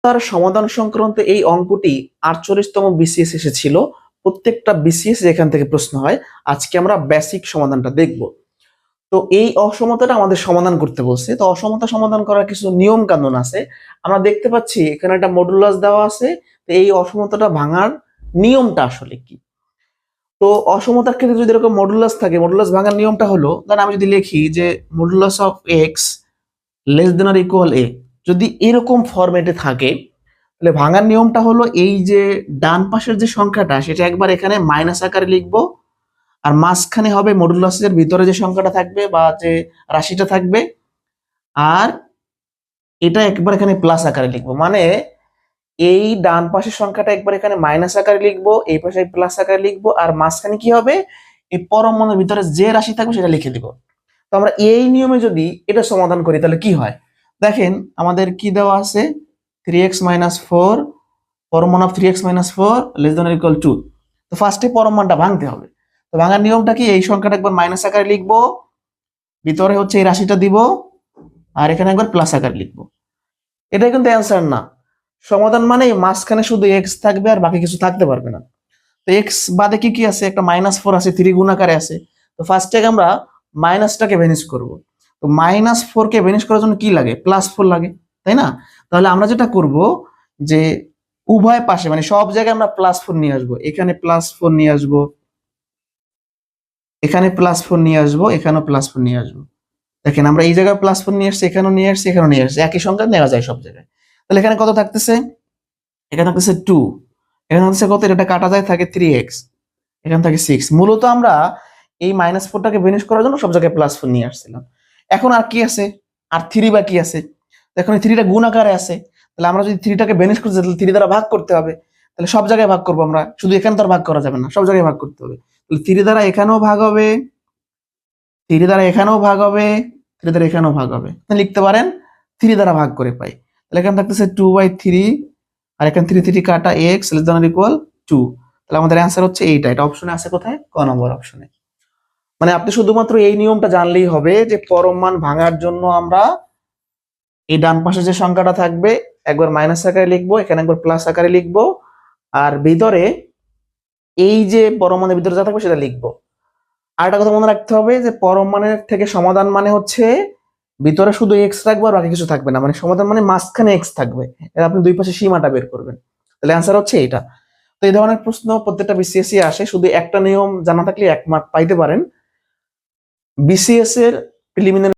তার সমাধান সংক্রান্ত এই অঙ্কটি 48তম বিসিএস এসেছিল। প্রত্যেকটা বিসিএস এখান থেকে প্রশ্ন হয়। আজকে আমরা বেসিক সমাধানটা দেখব। তো এই অসমতাটা আমাদের সমাধান করতে বলছে। তো অসমতা সমাধান করার কিছু নিয়ম কানুন আছে। আমরা দেখতে পাচ্ছি এখানে একটা মডুলাস দেওয়া আছে। তো এই অসমতাটা ভাঙার নিয়মটা আসলে কি? তো অসমতার ক্ষেত্রে যদি এরকম মডুলাস থাকে, মডুলাস ভাঙার নিয়মটা হলো, ধরেন আমি যদি লিখি যে modulus of x less than or equal a, যদি এরকম ফরম্যাটে থাকে তাহলে ভাঙার নিয়মটা হলো এই যে ডান পাশের যে সংখ্যাটা সেটা একবার এখানে মাইনাস আকারে লিখবো, আর মাঝখানে হবে মডুলাসের ভিতরে যে সংখ্যাটা থাকবে বা যে রাশিটা থাকবে, আর এটা একবার এখানে প্লাস আকারে লিখবো। মানে এই ডান পাশের সংখ্যাটা একবার এখানে মাইনাস আকারে লিখবো, এই পাশে প্লাস আকারে লিখবো, আর মাঝখানে কি হবে এই পরমাণুর ভিতরে যে রাশি থাকবে সেটা লিখে দিব। তো আমরা এই নিয়মে যদি এটা সমাধান করি তাহলে কি হয় দেখেন, আমাদের কি দেওয়া আছে 3x - 4 পরমাণু of 3x - 4 less than or equal 2। তো ফার্স্টে পরমাণুটা ভাঙতে হবে। তো ভাঙার নিয়মটা কি, এই সংখ্যাটা একবার মাইনাস আকারে লিখবো, ভিতরে হচ্ছে এই রাশিটা দিব, আর এখানে একবার প্লাস আকারে লিখবো। এটাই কিন্তু অ্যান্সার না। সমাধান মানে মাঝখানে শুধু এক্স থাকবে আর বাকি কিছু থাকতে পারবে না। তো এক্স বাদে কি কি আছে, একটা -4 আছে, 3 গুণ আকারে আছে। তো ফার্স্টে আমরা মাইনাসটাকে ভ্যানিশ করব। তো -4 কে ভ্যানিশ করার জন্য কি লাগে, +4 লাগে, তাই না? তাহলে আমরা যেটা করব যে উভয় পাশে মানে সব জায়গায় আমরা +4 নিয়ে আসবো। এখানে +4 নিয়ে আসবো, এখানে +4 নিয়ে আসবো, এখানেও +4 নিয়ে আসবো। দেখেন আমরা এই জায়গায় +4 নিয়ে আসছি, এখানেও নিয়ে আসছি, এখানেও নিয়ে আসছি, একই সংখ্যা নেওয়া যায় সব জায়গায়। তাহলে এখানে কত থাকতেছে, এখানে থাকতেছে 2, এখানে থাকতেছে কত, এটা কাটা যায়, থাকে 3x, এখানে থাকে 6। মূলত আমরা এই -4টাকে ভ্যানিশ করার জন্য সব জায়গায় +4 নিয়ে আসছিলাম। এখন আর কি আছে, আর 3 বা কি আছে, এখন এই 3টা গুণ আকারে আছে। তাহলে আমরা যদি 3টাকে ভ্যানিশ করতে চাই তাহলে 3 দ্বারা ভাগ করতে হবে। তাহলে সব জায়গায় ভাগ করবো আমরা, শুধু এখানে তো আর ভাগ করা যাবে না, সব জায়গায় ভাগ করতে হবে। তাহলে 3 দ্বারা এখানেও ভাগ হবে, 3 দ্বারা এখানেও ভাগ হবে, 3 দ্বারা এখানেও ভাগ হবে। তাহলে লিখতে পারেন 3 দ্বারা ভাগ করে পাই। তাহলে এখানে থাকতেছে 2/3, আর এখানে 3 কাটা x less than or equal 2। তাহলে আমাদের অ্যান্সার হচ্ছে এইটা। এটা অপশনে আছে কোথায়, ক নম্বর অপশনে। মানে আপনি শুধুমাত্র এই নিয়মটা জানলেই হবে যে পরমাণ ভাঙার জন্য আমরা এই ডান পাশে যে সংখ্যাটা থাকবে একবার মাইনাস আকারে লিখবো, এখানে একবার প্লাস আকারে লিখবো, আর ভিতরে এই যে পরমাণের ভিতরে যা থাকবে সেটা লিখবো। আর একটা কথা মনে রাখতে হবে যে পরমাণের থেকে সমাধান মানে হচ্ছে ভিতরে শুধু এক্স রাখবো আর বাকি কিছু থাকবে না, মানে সমাধান মানে মাঝখানে এক্স থাকবে। এটা আপনি দুই পাশে সীমাটা বের করবেন। তাহলে অ্যান্সার হচ্ছে এটা। তো এই ধরনের প্রশ্ন প্রত্যেকটা বিসিএস আসে, শুধু একটা নিয়ম জানা থাকলে 1 মার্ক পাইতে পারেন। বিসিএস এর প্রিলিমিনারি